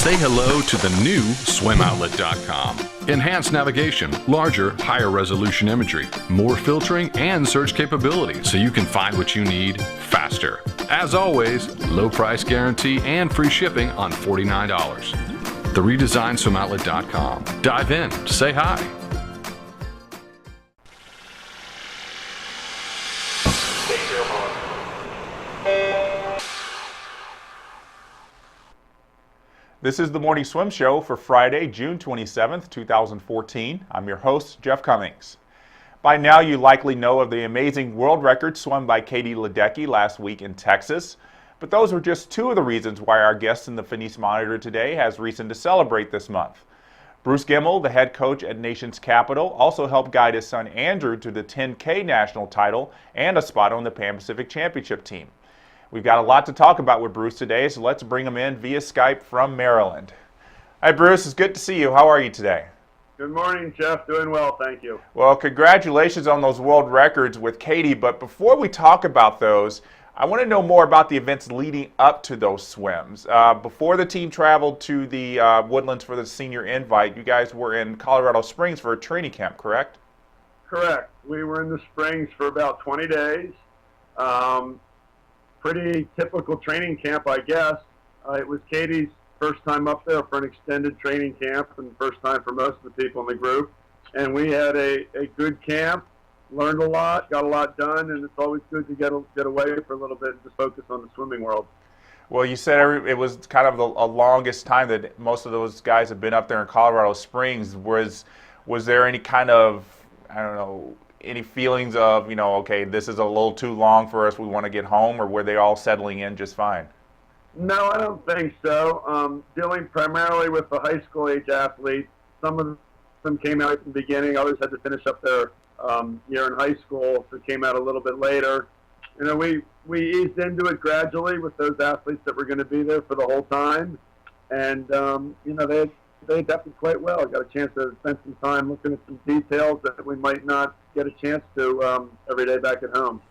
say hello to the new SwimOutlet.com. Enhanced navigation, larger, higher resolution imagery, more filtering and search capability so you can find what you need faster. As always, low price guarantee and free shipping on $49. The redesigned SwimOutlet.com. Dive in, say hi. This is the Morning Swim Show for Friday, June 27th, 2014. I'm your host, Jeff Cummings. By now, you likely know of the amazing world record swum by Katie Ledecky last week in Texas. But those are just two of the reasons why our guest in the Finis Monitor today has reason to celebrate this month. Bruce Gemmell, the head coach at Nation's Capital, also helped guide his son Andrew to the 10K national title and a spot on the Pan Pacific Championship team. We've got a lot to talk about with Bruce today, so let's bring him in via Skype from Maryland. Hi, Bruce. It's good to see you. How are you today? Good morning, Jeff. Doing well, thank you. Well, congratulations on those world records with Katie, but before we talk about those, I want to know more about the events leading up to those swims. Before the team traveled to the Woodlands for the senior invite, you guys were in Colorado Springs for a training camp, correct? Correct. We were in the Springs for about 20 days. Pretty typical training camp, I guess. It was Katie's first time up there for an extended training camp and first time for most of the people in the group. And we had a good camp, learned a lot, got a lot done, and it's always good to get away for a little bit and just focus on the swimming world. Well, you said it was kind of the longest time that most of those guys have been up there in Colorado Springs. Was there any kind of, I don't know, any feelings of, okay, this is a little too long for us, we want to get home, or were they all settling in just fine? No, I don't think so. Dealing primarily with the high school age athletes, some of them came out at the beginning, others had to finish up their year in high school, so came out a little bit later. We eased into it gradually with those athletes that were going to be there for the whole time, and they adapted quite well. I got a chance to spend some time looking at some details that we might not get a chance to every day back at home.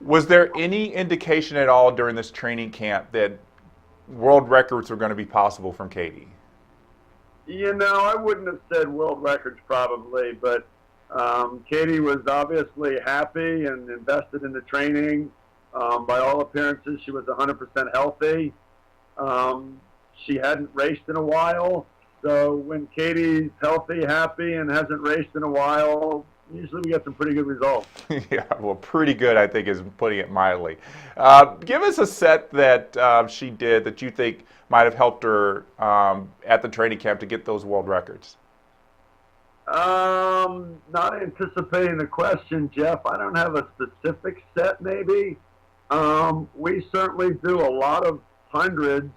Was there any indication at all during this training camp that world records were going to be possible from Katie? I wouldn't have said world records probably, but Katie was obviously happy and invested in the training. By all appearances, she was 100% healthy. She hadn't raced in a while. So when Katie's healthy, happy, and hasn't raced in a while, usually we get some pretty good results. Yeah, well, pretty good, I think, is putting it mildly. Give us a set that she did that you think might have helped her at the training camp to get those world records. Not anticipating the question, Jeff. I don't have a specific set, maybe. We certainly do a lot of hundreds,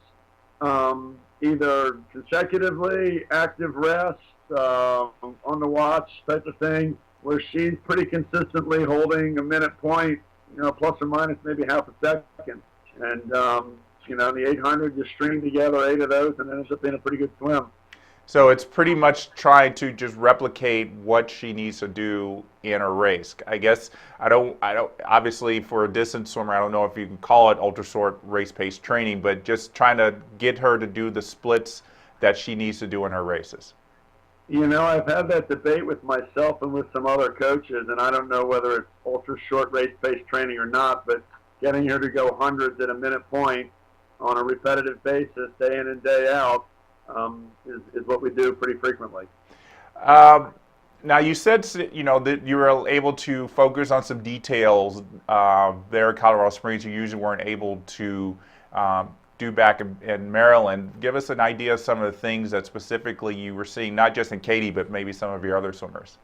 either consecutively, active rest, on the watch type of thing, where she's pretty consistently holding a minute point, plus or minus maybe half a second. And, the 800, you string together 8 of those, and it ends up being a pretty good swim. So it's pretty much trying to just replicate what she needs to do in a race. I guess I don't obviously for a distance swimmer, I don't know if you can call it ultra short race pace training, but just trying to get her to do the splits that she needs to do in her races. I've had that debate with myself and with some other coaches, and I don't know whether it's ultra short race pace training or not, but getting her to go hundreds at a minute point on a repetitive basis, day in and day out, is what we do pretty frequently. Now you said that you were able to focus on some details there at Colorado Springs you usually weren't able to do back in Maryland. Give us an idea of some of the things that specifically you were seeing, not just in Katie, but maybe some of your other swimmers.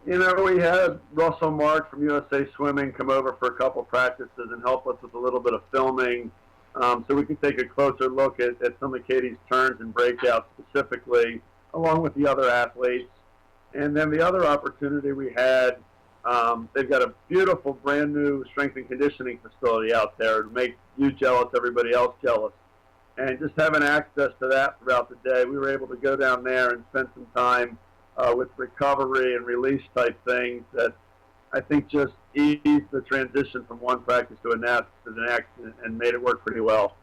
We had Russell Mark from USA Swimming come over for a couple practices and help us with a little bit of filming, so we can take a closer look at some of Katie's turns and breakouts specifically, along with the other athletes. And then the other opportunity we had, they've got a beautiful brand new strength and conditioning facility out there to make you jealous, everybody else jealous. And just having access to that throughout the day, we were able to go down there and spend some time with recovery and release type things that I think just eased the transition from one practice to the next and made it work pretty well.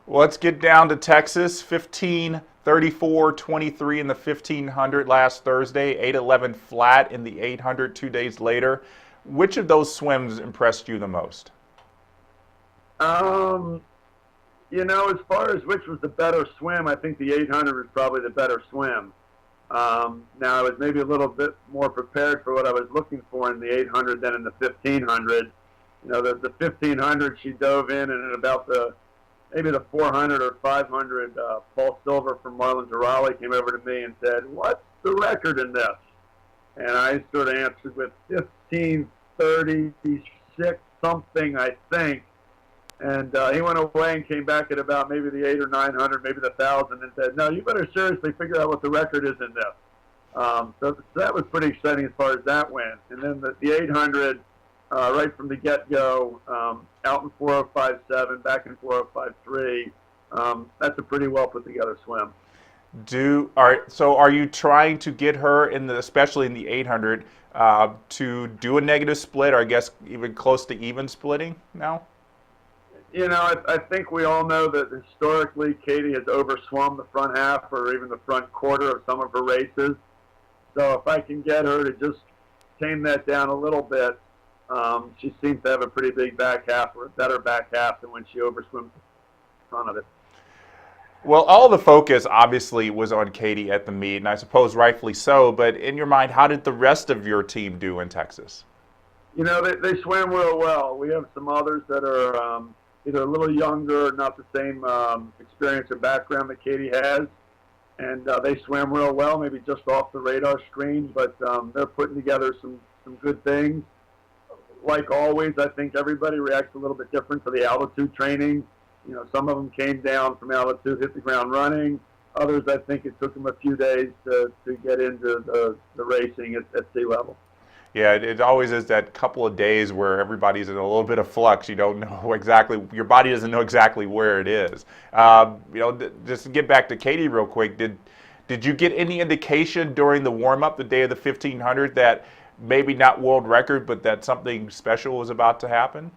Well, let's get down to Texas. 15:34:23 in the 1500 last Thursday, 8:11 flat in the 800 2 days later. Which of those swims impressed you the most? As far as which was the better swim, I think the 800 was probably the better swim. Now, I was maybe a little bit more prepared for what I was looking for in the 800 than in the 1500. The 1500, she dove in, and at about maybe the 400 or 500, Paul Silver from Marlins Raleigh came over to me and said, "What's the record in this?" And I sort of answered with 15:36 something, I think. And he went away and came back at about maybe the 800 or 900, maybe the 1,000, and said, "No, you better seriously figure out what the record is in this." So that was pretty exciting as far as that went. And then the 800, right from the get-go, out in 4:05.7, back in 4:05.3. That's a pretty well put together swim. So are you trying to get her especially in the 800, to do a negative split, or I guess even close to even splitting now? I think we all know that historically Katie has overswum the front half or even the front quarter of some of her races. So if I can get her to just tame that down a little bit, she seems to have a pretty big back half, or a better back half than when she overswims the front of it. Well, all the focus obviously was on Katie at the meet, and I suppose rightfully so, but in your mind, how did the rest of your team do in Texas? They swam real well. We have some others that are either a little younger or not the same experience or background that Katie has. And they swam real well, maybe just off the radar screen, but they're putting together some good things. Like always, I think everybody reacts a little bit different to the altitude training. Some of them came down from altitude, hit the ground running. Others, I think it took them a few days to get into the racing at sea level. Yeah, it always is that couple of days where everybody's in a little bit of flux. You don't know exactly, your body doesn't know exactly where it is. Just to get back to Katie real quick, did you get any indication during the warm-up, the day of the 1500, that maybe not world record, but that something special was about to happen?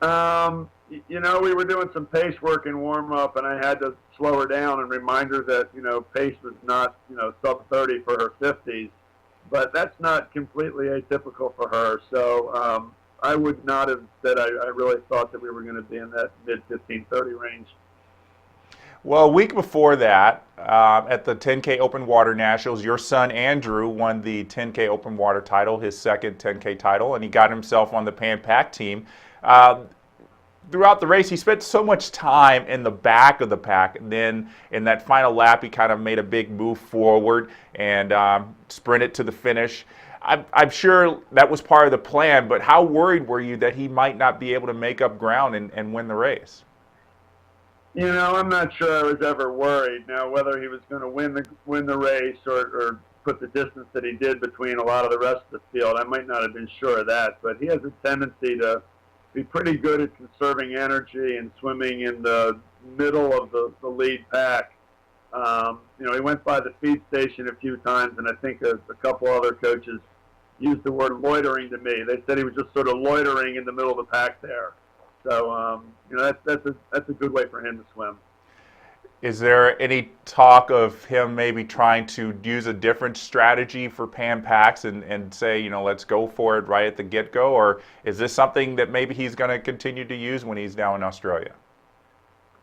We were doing some pace work in warm-up, and I had to slow her down and remind her that, pace was not, sub-30 for her 50s. But that's not completely atypical for her. So I would not have said I really thought that we were going to be in that mid-15:30 range. Well, a week before that, at the 10K Open Water Nationals, your son Andrew won the 10K Open Water title, his second 10K title, and he got himself on the Pan Pac team. Throughout the race, he spent so much time in the back of the pack, and then in that final lap, he kind of made a big move forward and sprinted to the finish. I'm sure that was part of the plan, but how worried were you that he might not be able to make up ground and win the race? I'm not sure I was ever worried. Now, whether he was going to win the race or put the distance that he did between a lot of the rest of the field, I might not have been sure of that, but he has a tendency to be pretty good at conserving energy and swimming in the middle of the lead pack. He went by the feed station a few times, and I think a couple other coaches used the word loitering to me. They said he was just sort of loitering in the middle of the pack there. So, that's a good way for him to swim. Is there any talk of him maybe trying to use a different strategy for Pan Pacs and say, let's go for it right at the get-go? Or is this something that maybe he's going to continue to use when he's down in Australia?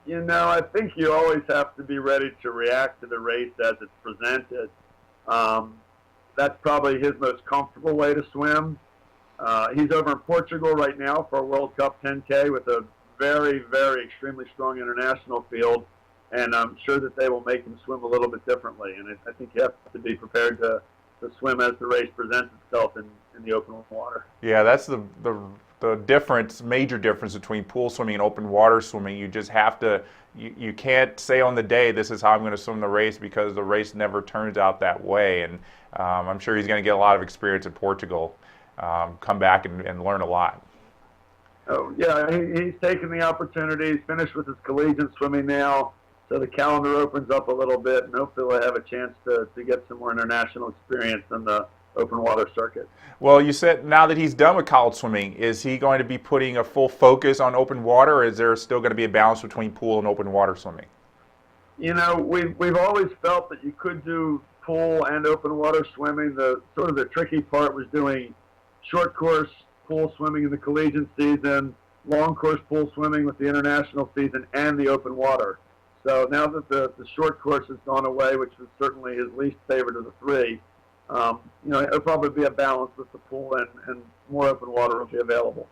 I think you always have to be ready to react to the race as it's presented. That's probably his most comfortable way to swim. He's over in Portugal right now for a World Cup 10K with a very, very extremely strong international field. And I'm sure that they will make him swim a little bit differently. And I think you have to be prepared to swim as the race presents itself in the open water. Yeah, that's the difference, major difference between pool swimming and open water swimming. You just have to, you can't say on the day, this is how I'm going to swim the race, because the race never turns out that way. And I'm sure he's going to get a lot of experience in Portugal, come back and learn a lot. Oh, yeah, he's taken the opportunity. He's finished with his collegiate swimming now. So the calendar opens up a little bit, and hopefully we'll have a chance to get some more international experience in the open water circuit. Well, you said now that he's done with college swimming, is he going to be putting a full focus on open water, or is there still going to be a balance between pool and open water swimming? You know, we've always felt that you could do pool and open water swimming. The sort of the tricky part was doing short course pool swimming in the collegiate season, long course pool swimming with the international season, and the open water. So now that the short course has gone away, which was certainly his least favorite of the three, you know, it'll probably be a balance with the pool, and more open water will be available.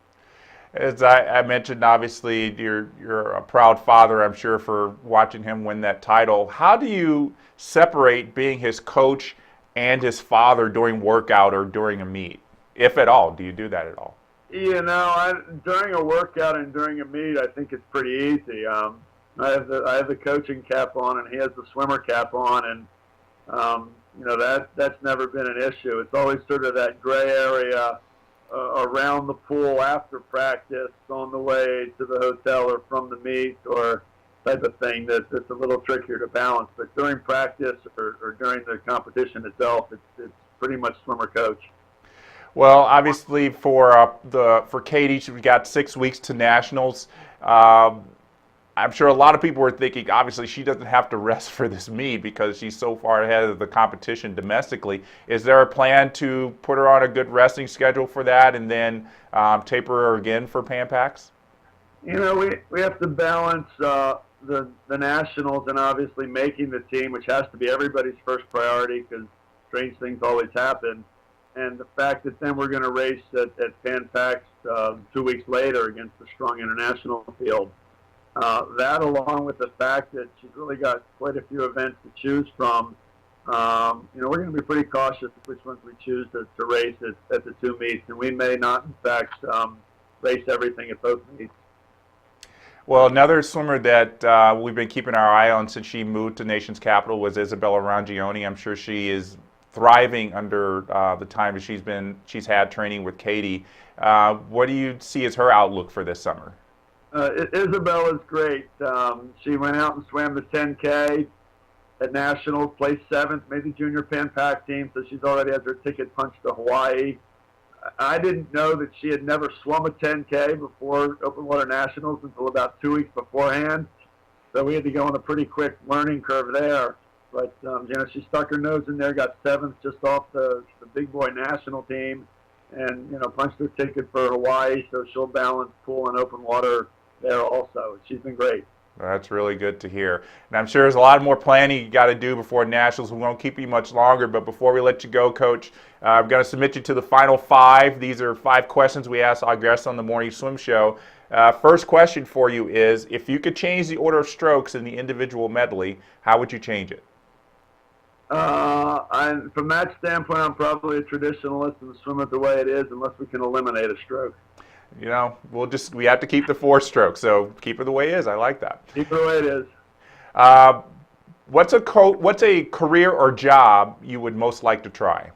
As I mentioned, obviously, you're a proud father, I'm sure, for watching him win that title. How do you separate being his coach and his father during workout or during a meet, if at all? Do you do that at all? You know, during a workout and during a meet, I think it's pretty easy. I have the coaching cap on, and he has the swimmer cap on, and you know, that's never been an issue. It's always sort of that gray area around the pool after practice, on the way to the hotel or from the meet, or type of thing that's a little trickier to balance. But during practice or during the competition itself, it's pretty much swimmer coach. Well, obviously for Katie, she's got 6 weeks to nationals. I'm sure a lot of people were thinking, obviously, she doesn't have to rest for this meet because she's so far ahead of the competition domestically. Is there a plan to put her on a good resting schedule for that and then taper her again for Pan Pacs? You know, we have to balance the nationals and obviously making the team, which has to be everybody's first priority because strange things always happen. And the fact that then we're going to race at Pan Pacs 2 weeks later against a strong international field. That, along with the fact that she's really got quite a few events to choose from, you know, we're going to be pretty cautious which ones we choose to race at the two meets, and we may not, in fact, race everything at both meets. Well, another swimmer that we've been keeping our eye on since she moved to Nation's capital was Isabella Rangioni. I'm sure she is thriving under the time that she's had training with Katie. What do you see as her outlook for this summer? Isabella's great. She went out and swam the 10K at Nationals, placed 7th, made the junior Pan Pac team, so she's already has her ticket punched to Hawaii. I didn't know that she had never swum a 10K before Open Water Nationals until about 2 weeks beforehand, so we had to go on a pretty quick learning curve there. But, you know, she stuck her nose in there, got 7th just off the big boy national team, and, you know, punched her ticket for Hawaii, so she'll balance pool and open water there also. She's been great. That's really good to hear. And I'm sure there's a lot more planning you got to do before Nationals. We won't keep you much longer, but before we let you go, Coach, I'm going to submit you to the final 5. These are 5 questions we ask our guests on the Morning Swim Show. First question for you is, if you could change the order of strokes in the individual medley, how would you change it? From that standpoint, I'm probably a traditionalist and swim it the way it is unless we can eliminate a stroke. You know, we have to keep the 4 strokes, so keep it the way it is. I like that. Keep it the way it is. What's a career or job you would most like to try?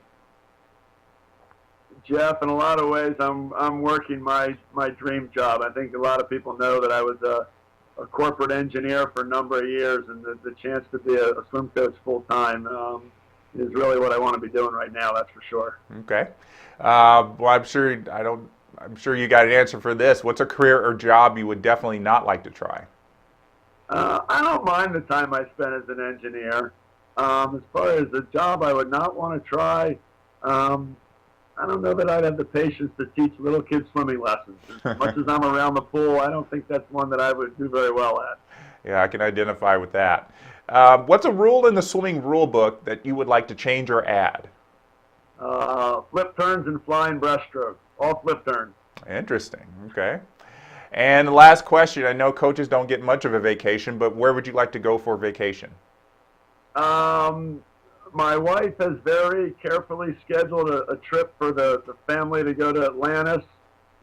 Jeff, in a lot of ways, I'm working my dream job. I think a lot of people know that I was a corporate engineer for a number of years, and the chance to be a swim coach full time is really what I want to be doing right now. That's for sure. Okay. Well, I'm sure you got an answer for this. What's a career or job you would definitely not like to try? I don't mind the time I spent as an engineer. As far as a job I would not want to try, I don't know that I'd have the patience to teach little kids swimming lessons. As much as I'm around the pool, I don't think that's one that I would do very well at. Yeah, I can identify with that. What's a rule in the swimming rule book that you would like to change or add? Flip turns and flying breaststroke. All flip turns. Interesting. Okay. And the last question, I know coaches don't get much of a vacation, but where would you like to go for vacation? My wife has very carefully scheduled a trip for the family to go to Atlantis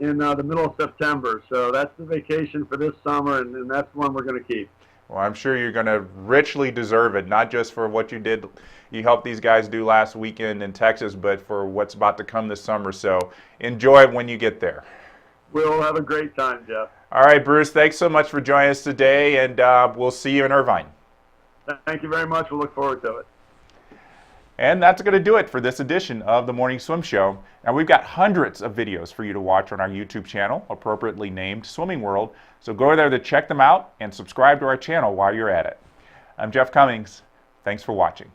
in the middle of September. So that's the vacation for this summer, and that's one we're going to keep. Well, I'm sure you're going to richly deserve it, not just for what you helped these guys do last weekend in Texas, but for what's about to come this summer. So enjoy it when you get there. We'll have a great time, Jeff. All right, Bruce, thanks so much for joining us today, and we'll see you in Irvine. Thank you very much. We'll look forward to it. And that's going to do it for this edition of the Morning Swim Show. Now, we've got hundreds of videos for you to watch on our YouTube channel, appropriately named Swimming World. So go there to check them out and subscribe to our channel while you're at it. I'm Jeff Cummings. Thanks for watching.